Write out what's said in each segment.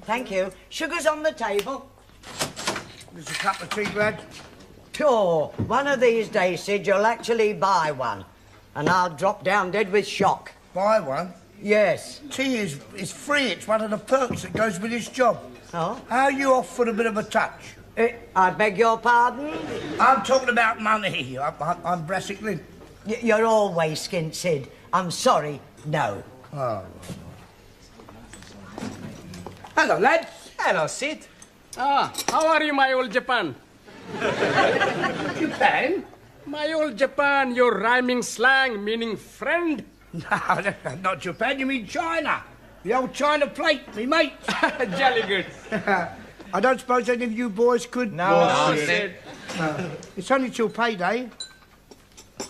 Thank you. Sugar's on the table. There's a cup of tea, lad. Oh, one of these days, Sid, you'll actually buy one. And I'll drop down dead with shock. Buy one? Yes. Tea is free. It's one of the perks that goes with this job. Oh? How are you off for a bit of a touch? I beg your pardon? I'm talking about money. I'm Brassic Lynn. You're always skint, Sid. I'm sorry, no. Oh. Hello, lad. Hello, Sid. Ah, how are you, my old Japan? Japan? My old Japan, your rhyming slang meaning friend? No, that's not Japan. You mean China. The old China plate, me mate. Jolly good. I don't suppose any of you boys could... No, Sid. It's only till payday.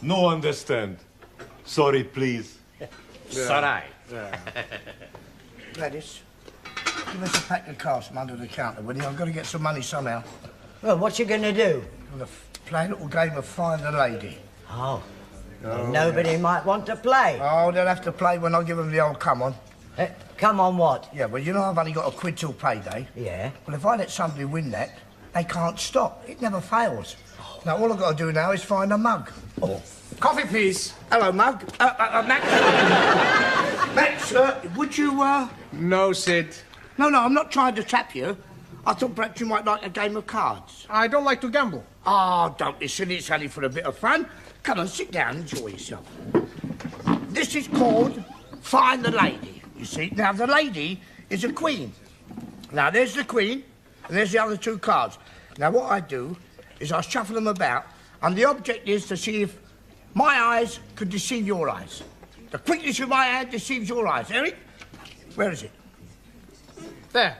No understand. Sorry, please. Sorry. Gladys, give us a pack of cards from under the counter, will you? I've got to get some money somehow. Well, what you going to do? I'm going to play a little game of Find the Lady. Oh. Well, nobody might want to play. Oh, they'll have to play when I give them the old come on. Come on what? Yeah, well, you know I've only got a quid till payday. Yeah. Well, if I let somebody win that, they can't stop. It never fails. Now, all I've got to do now is find a mug. Oh. Coffee, please. Hello, mug. Max. Max, would you, No, Sid. No, I'm not trying to trap you. I thought perhaps you might like a game of cards. I don't like to gamble. Oh, don't be silly. It's only for a bit of fun. Come on, sit down, enjoy yourself. This is called Find the Lady, you see. Now, the lady is a queen. Now, there's the queen, and there's the other two cards. Now, what I do is I shuffle them about, and the object is to see if my eyes could deceive your eyes. The quickness of my hand deceives your eyes. Eric, where is it? There.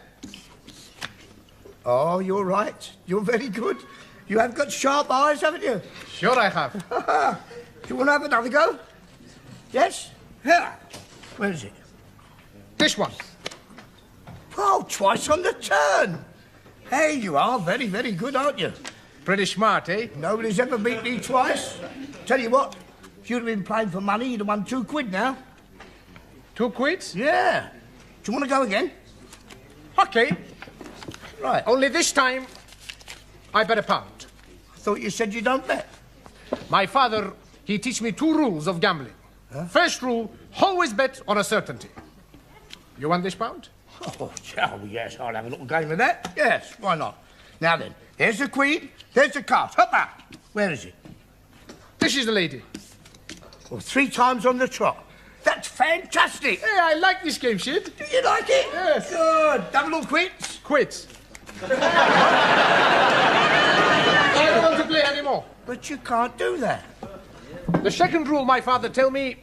Oh, you're right. You're very good. You have got sharp eyes, haven't you? Sure I have. Do you want to have another go? Yes? Here. Where is it? This one. Oh, twice on the turn. Hey, you are very, very good, aren't you? Pretty smart, eh? Nobody's ever beat me twice. Tell you what, if you'd have been playing for money, you'd have won 2 quid now. 2 quids? Yeah. Do you want to go again? Okay. Right. Only this time, I bet £1. I thought you said you don't bet. My father, he teach me 2 rules of gambling. Huh? First rule, always bet on a certainty. You want this £1? Oh, yes, I'll have a little game of that. Yes, why not? Now then, there's the queen, there's the cards. Hoppa! Where is it? This is the lady. Well, 3 times on the trot. That's fantastic. Hey, I like this game, Sid. Do you like it? Yes. Good. Double or quits? Quits. I don't want to play anymore. But you can't do that. The second rule my father tell me,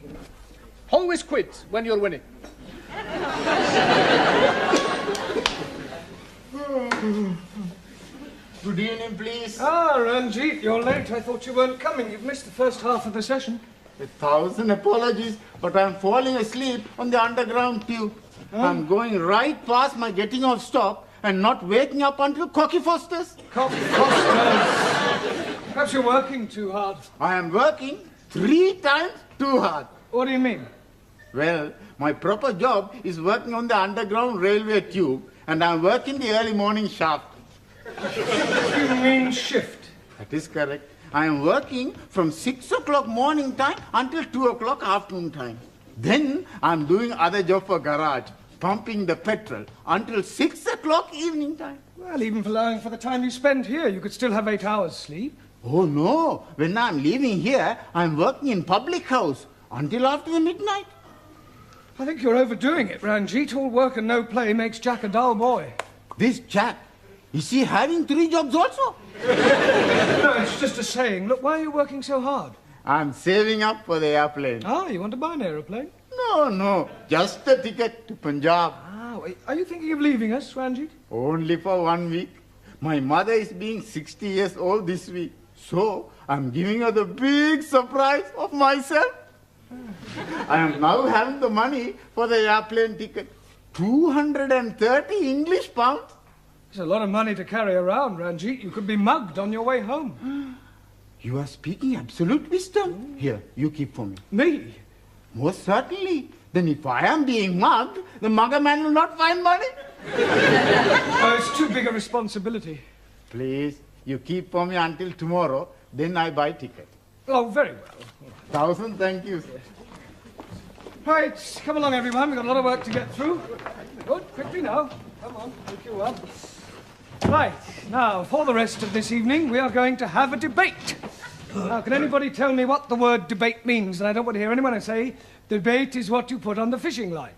always quit when you're winning. Good evening, please. Ah, Ranjit, you're late. I thought you weren't coming. You've missed the first half of the session. 1,000 apologies, but I'm falling asleep on the underground tube. I'm going right past my getting off stop and not waking up until Cocky Foster's. Cocky Foster's. Perhaps you're working too hard. I am working 3 times too hard. What do you mean? Well, my proper job is working on the underground railway tube, and I'm working the early morning shaft. You mean shift? That is correct. I am working from 6 o'clock morning time until 2 o'clock afternoon time. Then I'm doing other job for garage, pumping the petrol until 6 o'clock evening time. Well, even for allowing for the time you spend here, you could still have 8 hours sleep. Oh, no. When I'm leaving here, I'm working in public house until after the midnight. I think you're overdoing it, Ranjit. All work and no play makes Jack a dull boy. This Jack, is he having 3 jobs also? No, it's just a saying. Look, why are you working so hard? I'm saving up for the airplane. Ah, you want to buy an aeroplane? No, just a ticket to Punjab. Ah, So, are you thinking of leaving us, Ranjit? Only for 1 week. My mother is being 60 years old this week. So, I'm giving her the big surprise of myself. I am now having the money for the airplane ticket. 230 English pounds. It's a lot of money to carry around, Ranjit. You could be mugged on your way home. You are speaking absolute wisdom. Here, you keep for me. Me? Most certainly. Then if I am being mugged, the mugger man will not find money. Oh, it's too big a responsibility. Please, you keep for me until tomorrow, then I buy ticket. Oh, very well. 1,000 thank you, sir. Right, come along, everyone. We've got a lot of work to get through. Good, quickly now. Come on, make you up. Right, now, for the rest of this evening, we are going to have a debate. Now, can anybody tell me what the word debate means? And I don't want to hear anyone say, debate is what you put on the fishing line.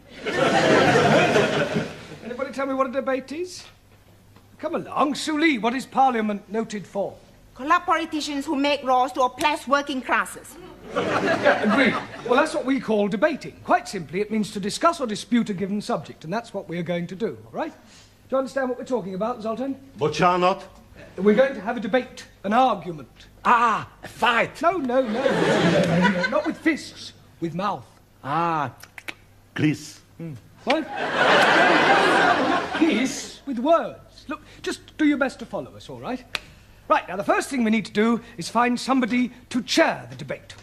Anybody tell me what a debate is? Come along. Suli, what is Parliament noted for? Corrupt politicians who make laws to oppress working classes. Yeah, agreed. Well, that's what we call debating. Quite simply, it means to discuss or dispute a given subject, and that's what we're going to do, all right? Do you understand what we're talking about, Zoltan? Boccianot? We're going to have a debate, an argument. Ah, a fight. No, not with fists, with mouth. Ah, Please. What? Kiss with words. Look, just do your best to follow us, all right? Right, now the first thing we need to do is find somebody to chair the debate.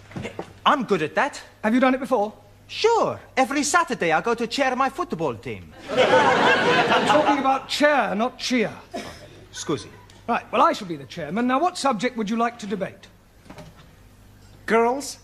I'm good at that. Have you done it before? Sure. Every Saturday I go to chair my football team. I'm talking about chair, not cheer. Scusi. Right, well, I shall be the chairman. Now, what subject would you like to debate? girls.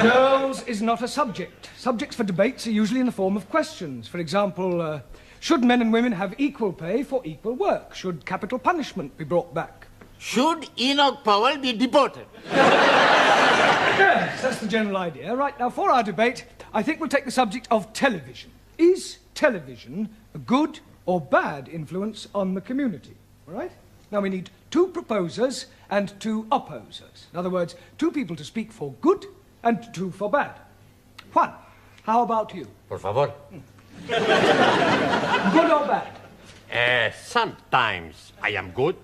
Girls is not a subject. Subjects for debates are usually in the form of questions. For example, should men and women have equal pay for equal work? Should capital punishment be brought back? Should Enoch Powell be deported? Yes, that's the general idea. Right, now for our debate, I think we'll take the subject of television. Is television a good or bad influence on the community? All right? Now we need 2 proposers and 2 opposers. In other words, 2 people to speak for good and 2 for bad. Juan, how about you? Por favor. Good or bad? Sometimes I am good.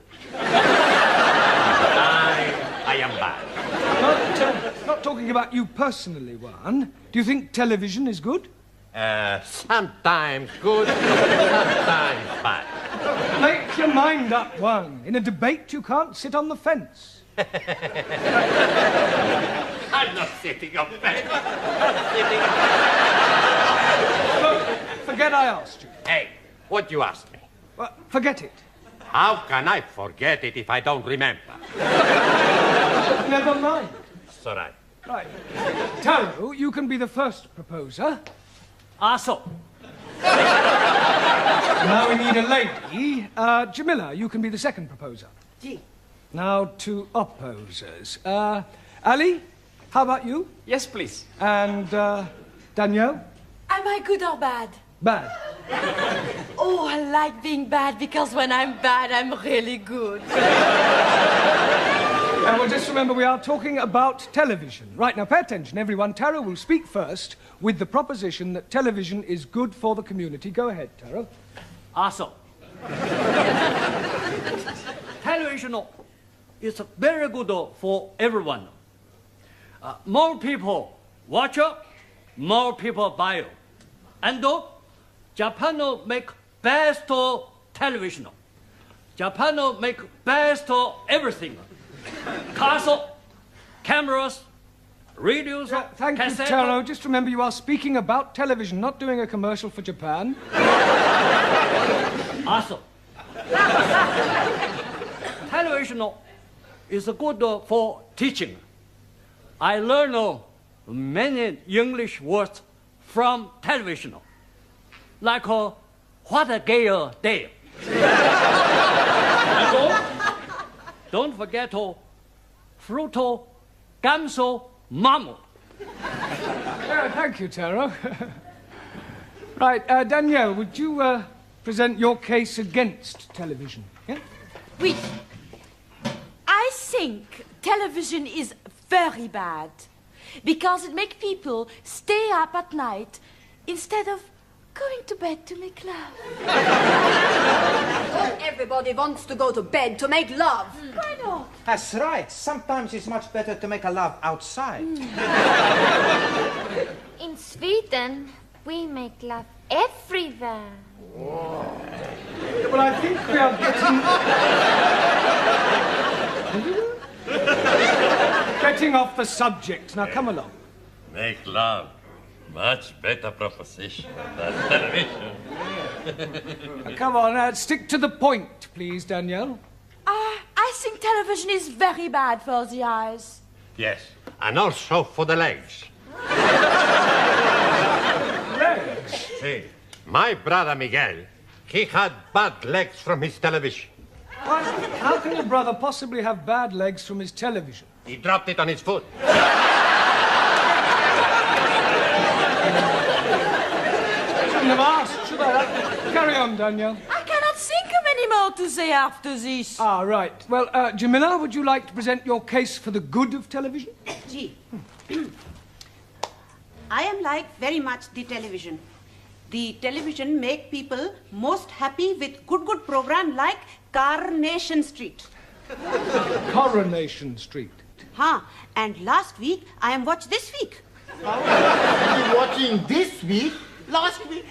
I am bad. Not talking about you personally, Juan. Do you think television is good? Sometimes good, sometimes bad. Make your mind up, Juan. In a debate, you can't sit on the fence. I'm not sitting on bed. I'm sitting on... Look, forget I asked you. Hey, what you asked me? Well, forget it. How can I forget it if I don't remember? Never mind. It's all right. Right. Taro, you can be the first proposer. Also. Now we need a lady. Jamila, you can be the second proposer. Gee. Now 2 opposers. Ali, how about you? Yes, please. And Danielle? Am I good or bad? Bad. Oh, I like being bad because when I'm bad, I'm really good. Well, just remember we are talking about television. Right, now pay attention, everyone. Taro will speak first with the proposition that television is good for the community. Go ahead, Taro. Also. Television is very good for everyone. More people watch, more people buy. And Japan make best television. Japan make best everything. Cars, cameras, radios, Thank you, cassette. Taro. Just remember you are speaking about television, not doing a commercial for Japan. Also, television is good for teaching. I learn many English words from television, like what a gay day. Don't forget fruto, gamso, mamo. Thank you, Taro. Right, Danielle, would you present your case against television? Yeah? Oui. I think television is very bad because it makes people stay up at night instead of Going to bed to make love. Everybody wants to go to bed to make love. Why not? That's right. Sometimes it's much better to make a love outside. In Sweden, we make love everywhere. Well, I think we are getting off the subject. Now, come along. Make love. Much better proposition than television. Come on, stick to the point, please, Danielle. I think television is very bad for the eyes. Yes, and also for the legs. Legs? See, my brother Miguel, he had bad legs from his television. How can your brother possibly have bad legs from his television? He dropped it on his foot. Have asked, should I? Carry on, Danielle. I cannot think of any more to say after this. Ah, right. Well, Jamila, would you like to present your case for the good of television? Gee. I am like very much the television. The television make people most happy with good program like Coronation Street. Coronation Street. And last week, I am watched this week. You're watching this week? Last week?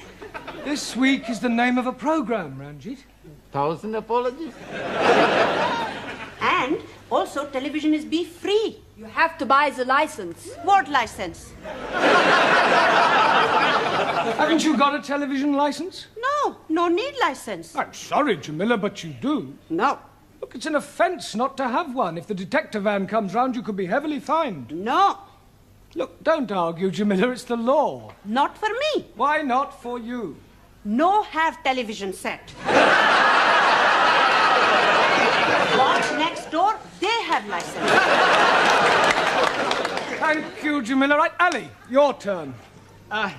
This week is the name of a program, Ranjit. 1,000 apologies. And also, television is be free. You have to buy the license. What license? Haven't you got a television license? No need license. I'm sorry, Jamila, but you do. No. Look, it's an offence not to have one. If the detector van comes round, you could be heavily fined. No. Look, don't argue, Jamila. It's the law. Not for me. Why not for you? No have television set. Watch next door, they have license. Thank you, Jamila. Right, Ali, your turn.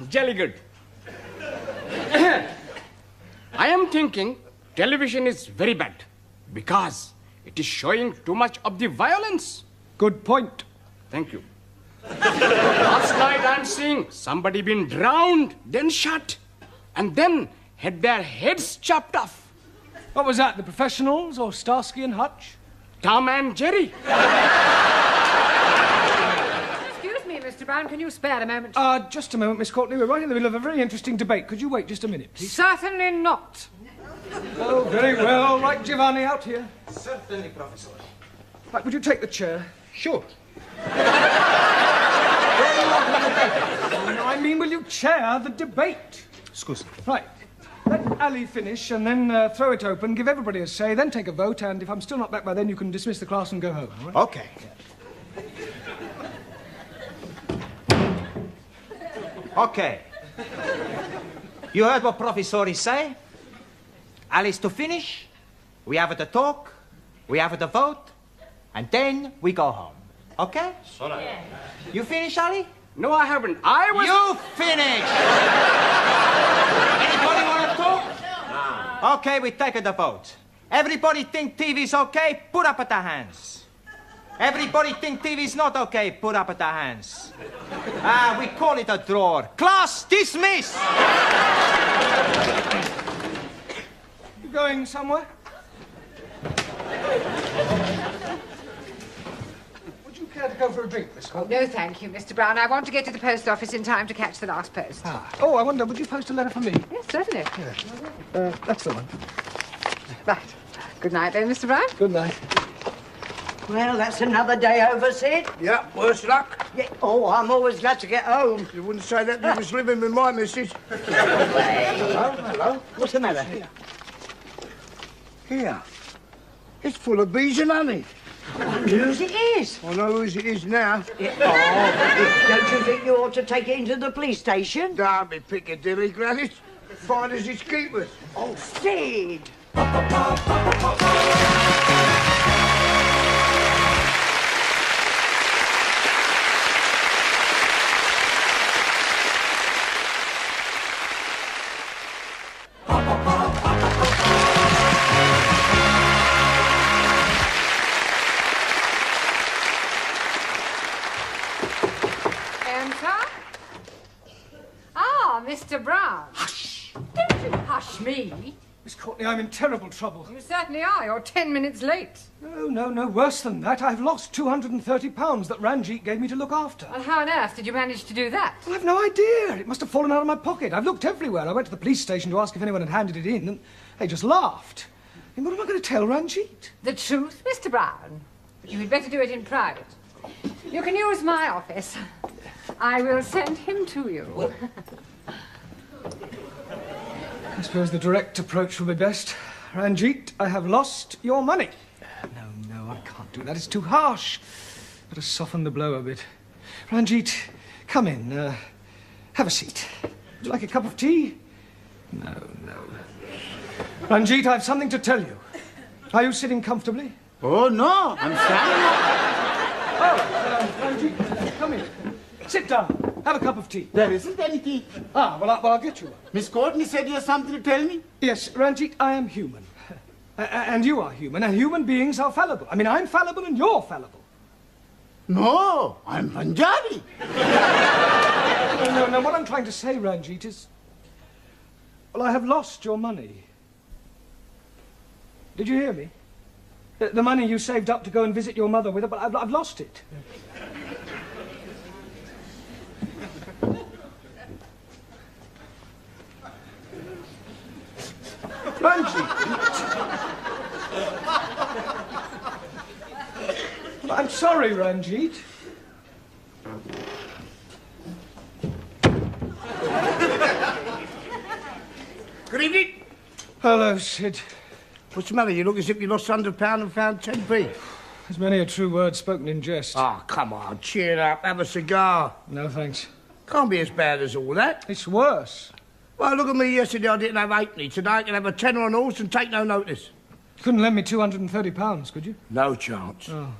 Jolly good. I am thinking television is very bad because it is showing too much of the violence. Good point. Thank you. Last night I'm seeing somebody been drowned, then shot, and then had their heads chopped off. What was that, the Professionals or Starsky and Hutch? Tom and Jerry. Excuse me, Mr. Brown, can you spare a moment? Just a moment, Miss Courtney. We're right in the middle of a very interesting debate. Could you wait just a minute, please? Certainly not. Oh, very well. Right, Giovanni, out here. Certainly, Professor. Right, would you take the chair? Sure. I mean, will you chair the debate? Excuse me. Right. Let Ali finish and then throw it open, give everybody a say, then take a vote, and if I'm still not back by then, you can dismiss the class and go home, all right? Okay. Okay. You heard what Professor say? Alice to finish, we have the talk, we have the vote, and then we go home. Okay? Sorry. Yeah. You finish, Ali? No, I haven't. I was... You finish! Anybody want to talk? No. Okay, we take the vote. Everybody think TV's okay? Put up at the hands. Everybody think TV's not okay? Put up at the hands. We call it a draw. Class dismiss! You going somewhere? Would you care to go for a drink, Miss Courtney? No, thank you, Mr. Brown. I want to get to the post office in time to catch the last post. Oh, I wonder, would you post a letter for me? Yes, certainly. Yeah. That's the one. Right. Good night, then, Mr. Brown. Good night. Well, that's another day over, Sid. Yeah, worse luck. Yeah. Oh, I'm always glad to get home. You wouldn't say that you was living with my missus. Hello. What's the matter? Here. It's full of bees and honey. Whose it is? I know whose it is now. Don't you think you ought to take it into the police station? Don't be Piccadilly, Gladys. Find us its keepers. Oh, Sid! Enter. Ah, Mr. Brown. Hush! Miss Courtney, I'm in terrible trouble. You certainly are. You're 10 minutes late. No, worse than that. I've lost £230 that Ranjit gave me to look after. Well, how on earth did you manage to do that? Well, I've no idea. It must have fallen out of my pocket. I've looked everywhere. I went to the police station to ask if anyone had handed it in, and they just laughed. I mean, what am I going to tell Ranjit? The truth, Mr. Brown. But you had better do it in private. You can use my office. I will send him to you. I suppose the direct approach will be best. Ranjit, I have lost your money. No, I can't do that. It's too harsh. Better soften the blow a bit. Ranjit, come in. Have a seat. Would you like a cup of tea? No. Ranjit, I have something to tell you. Are you sitting comfortably? Oh, no, I'm standing up. Ranjit, come in. Sit down. Have a cup of tea. There isn't any tea. Well, I'll get you one. Miss Courtney said you have something to tell me? Yes, Ranjit, I am human. And you are human, and human beings are fallible. I mean, I'm fallible and you're fallible. No, I'm Punjabi. No, what I'm trying to say, Ranjit, is... Well, I have lost your money. Did you hear me? The money you saved up to go and visit your mother with, but I've lost it. Ranjit! I'm sorry, Ranjit. Good evening. Hello, Sid. What's the matter? You look as if you lost £100 and found 10p. There's many a true word spoken in jest. Oh, come on, cheer up. Have a cigar. No, thanks. Can't be as bad as all that. It's worse. Well, look at me yesterday. I didn't have 8p. Today I can have a tenner on horse and take no notice. Couldn't lend me £230, could you? No chance. Oh.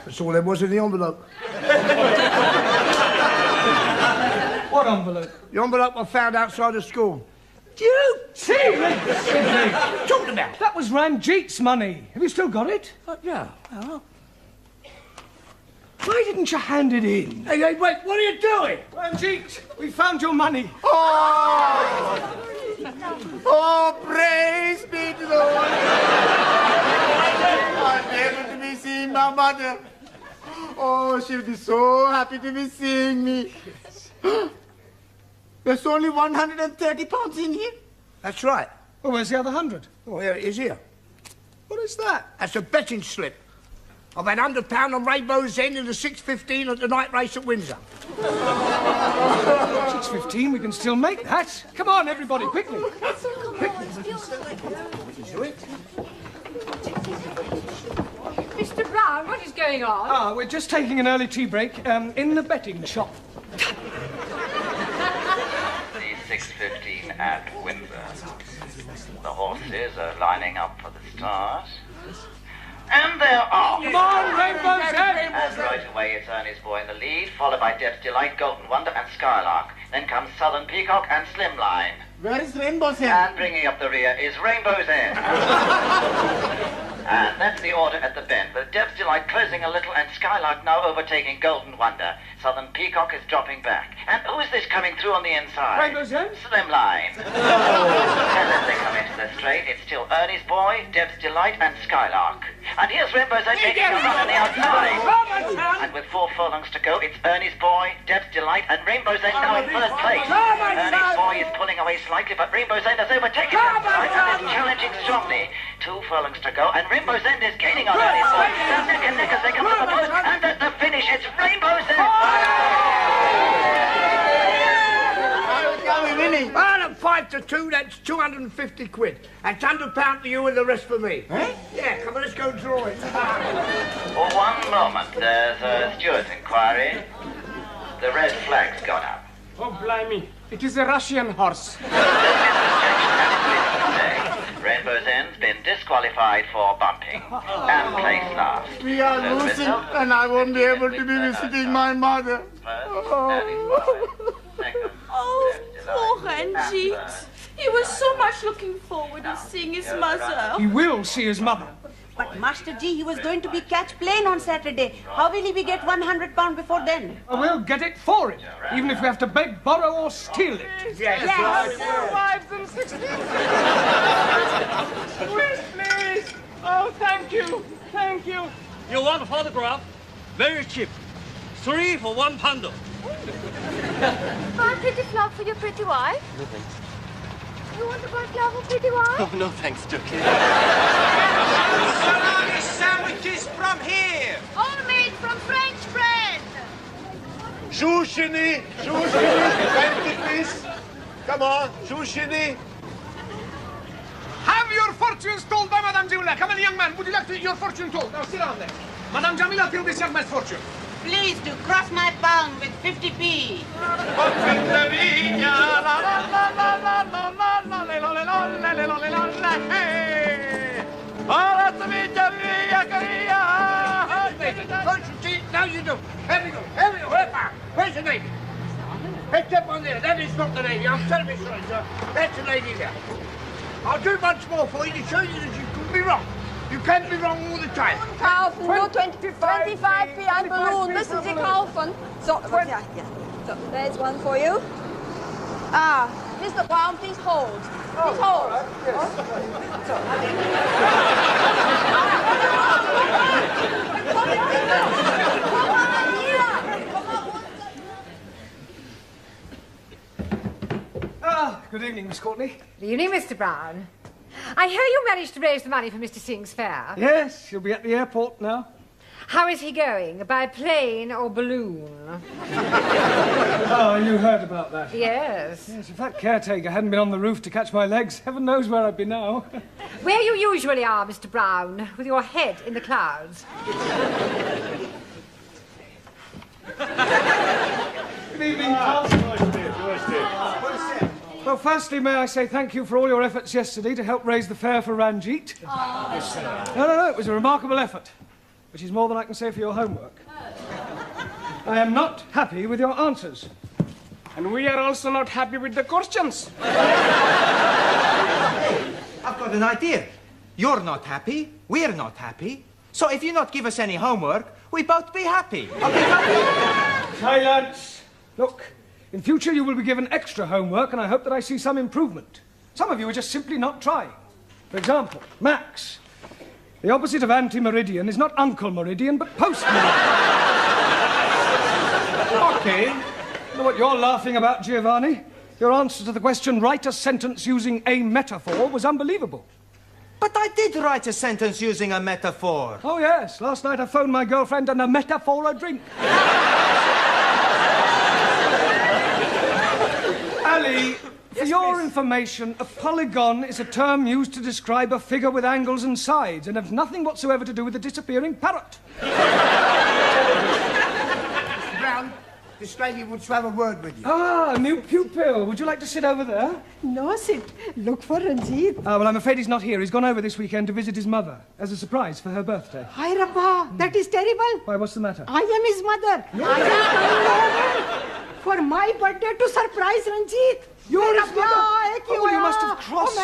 That's all there was in the envelope. What envelope? The envelope I found outside the school. You seriously? Talking about? That was Ranjit's money. Have you still got it? Yeah. Oh. Why didn't you hand it in? Hey, wait, what are you doing? Ranjit, we found your money. Oh, praise be to the Lord. I'm able to be seeing my mother. Oh, she'll be so happy to be seeing me. There's only £130 in here. That's right. Well, where's the other 100? Oh, here it is here. What is that? That's a betting slip. I've had £100 on Rainbow's End in the 6:15 at the night race at Windsor. 6:15, we can still make that. Come on, everybody, quickly. Mr. Brown, what is going on? We're just taking an early tea break in the betting shop. The 6:15 at Windsor. The horses are lining up for the start. And they're off. Come on, Rainbow's End! And right away it's Ernie's Boy in the lead, followed by Deb's Delight, Golden Wonder and Skylark. Then comes Southern Peacock and Slimline. Where is Rainbow's End? And bringing up the rear is Rainbow's End. And that's the order at the bend, with Deb's Delight closing a little and Skylark now overtaking Golden Wonder. Southern Peacock is dropping back. And who is this coming through on the inside? Rainbow's End? Slimline. And as they come into the straight, it's still Ernie's Boy, Deb's Delight and Skylark. And here's Rainbow's End making a run on the outside. And with 4 furlongs to go, it's Ernie's Boy, Deb's Delight and Rainbow's End now in third place. Ernie's Boy is pulling away slightly, but Rainbow's End has overtaken him. And is challenging strongly. 2 furlongs to go, and Rainbow's End is gaining on Ernie's Boy. Now neck and neck as they come to the post, and at the finish, it's Rainbow's End. Well, at 5-2, that's 250 quid. That's £100 to you and the rest for me. Eh? Yeah, come on, let's go draw it. For one moment, there's a steward's inquiry. The red flag's gone up. Oh, blimey. It is a Russian horse. Rainbow's End's been disqualified for bumping and placed last. We are losing, and I won't be able to be visiting my mother. Oh, poor Ranjit. He was so much looking forward to seeing his mother. He will see his mother. But Master G, he was going to be catch plane on Saturday. How will he be get £100 before then? We'll get it for him, even if we have to beg, borrow, or steal it. Yes. Yes. 4 wives and 16. Thank you. You want a photograph? Very cheap. 3 for £1. Buy a pretty flower for your pretty wife? No, thanks. You want to buy a flower for pretty wife? Oh, no, thanks, Turkey. Salami sandwiches from here. All made from French bread. Shushini, 20 please. Come on, Shushini. Have your fortunes told by Madame Jamila. Come on, young man. Would you like to your fortune told? Now sit down there. Madame Jamila, tell this young man's fortune. Please to cross my palm with 50p. Now you do. Here we go. Where's the lady? Picked up on there. That is not the lady. I'm terribly sorry, sir. That's the lady there. I'll do much more for you to show you that you couldn't be wrong. You can't be wrong all the time. Kaufen, nur 25p ein Balloon, müssen Sie kaufen. So, ja. So, there's one for you. Ah, Mr. Brown, please hold. Please hold. Good evening, Miss Courtney. Good evening, Mr. Brown. I hear you managed to raise the money for Mr. Singh's fair. Yes, he'll be at the airport now. How is he going? By plane or balloon? Oh, you heard about that? Yes. Yes, if that caretaker hadn't been on the roof to catch my legs, heaven knows where I'd be now. Where you usually are, Mr. Brown, with your head in the clouds. Good evening, Carl. Well, firstly, may I say thank you for all your efforts yesterday to help raise the fare for Ranjit. No, it was a remarkable effort, which is more than I can say for your homework. I am not happy with your answers. And we are also not happy with the questions. I've got an idea. You're not happy, we're not happy. So if you not give us any homework, we both be happy. Silence! Look, in future you will be given extra homework, and I hope that I see some improvement. Some of you are just simply not trying. For example, Max. The opposite of anti-meridian is not Uncle Meridian, but post-meridian. Okay. You know what you're laughing about, Giovanni? Your answer to the question, write a sentence using a metaphor, was unbelievable. But I did write a sentence using a metaphor. Oh, yes. Last night I phoned my girlfriend and a metaphor a drink. Ali, for your information, a polygon is a term used to describe a figure with angles and sides and has nothing whatsoever to do with the disappearing parrot. Mr. Brown, this lady wants to have a word with you. Ah, new pupil. Would you like to sit over there? No, sit. Look for Ranjit. Ah, well, I'm afraid he's not here. He's gone over this weekend to visit his mother as a surprise for her birthday. Hi, Rabba. That is terrible. Why, what's the matter? I am his mother. I am coming over for my birthday to surprise Ranjit. You're his mother? Oh, you must have crossed.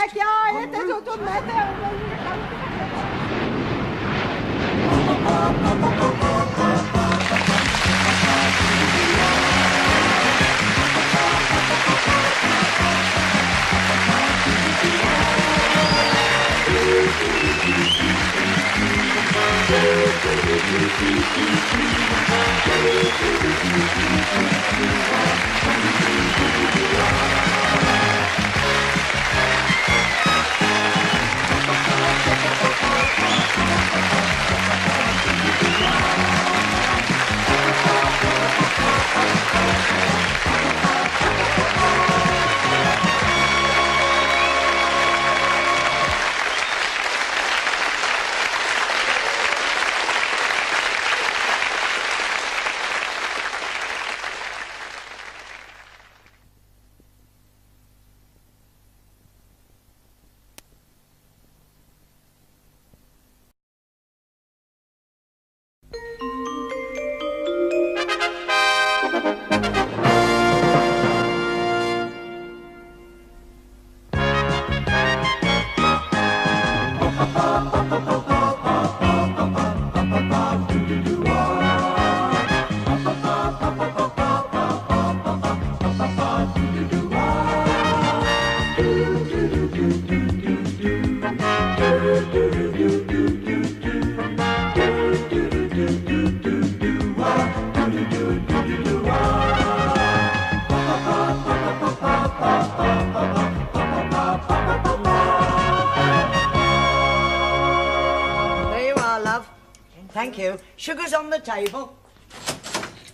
Thank you. Sugar's on the table.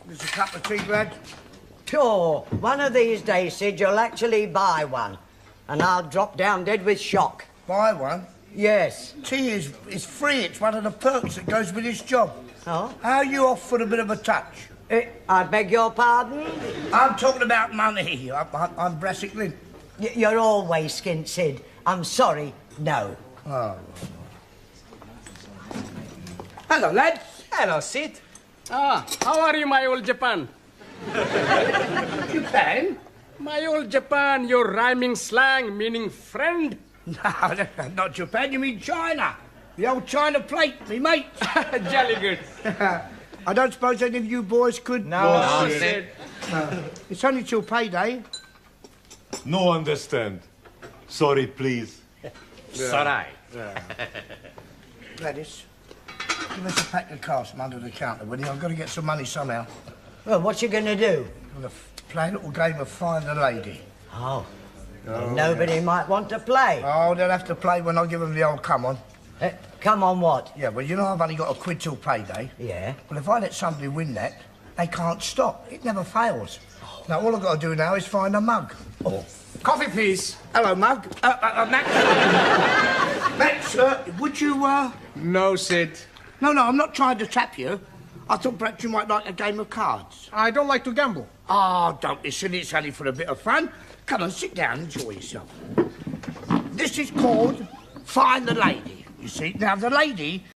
There's a cup of tea, lad. Sure. One of these days, Sid, you'll actually buy one. And I'll drop down dead with shock. Buy one? Yes. Tea is free. It's one of the perks that goes with this job. Oh? How are you off for a bit of a touch? I beg your pardon? I'm talking about money. I'm Brassic. You're always skint, Sid. I'm sorry, no. Oh. Hello, lads. Hello, Sid. Ah, how are you, my old Japan? Japan? My old Japan, your rhyming slang meaning friend? No, not Japan. You mean China. The old China plate, me mate. Jolly good. I don't suppose any of you boys could... No, Sid. It's only till payday. No understand. Sorry, please. Sorry. Gladys, give us a pack of cards from under the counter, will you? I've got to get some money somehow. Well, what you going to do? I'm going to play a little game of Find the Lady. Oh. Nobody might want to play. Oh, they'll have to play when I give them the old come on. Come on what? Yeah, well, you know I've only got a quid till payday. Yeah. Well, if I let somebody win that, they can't stop. It never fails. Now, all I've got to do now is find a mug. Oh. Coffee, please. Hello, mug. Max. Max, would you, No, Sid. No, I'm not trying to trap you. I thought perhaps you might like a game of cards. I don't like to gamble. Oh, don't be silly. It's only for a bit of fun. Come on, sit down, enjoy yourself. This is called Find the Lady. You see, now the lady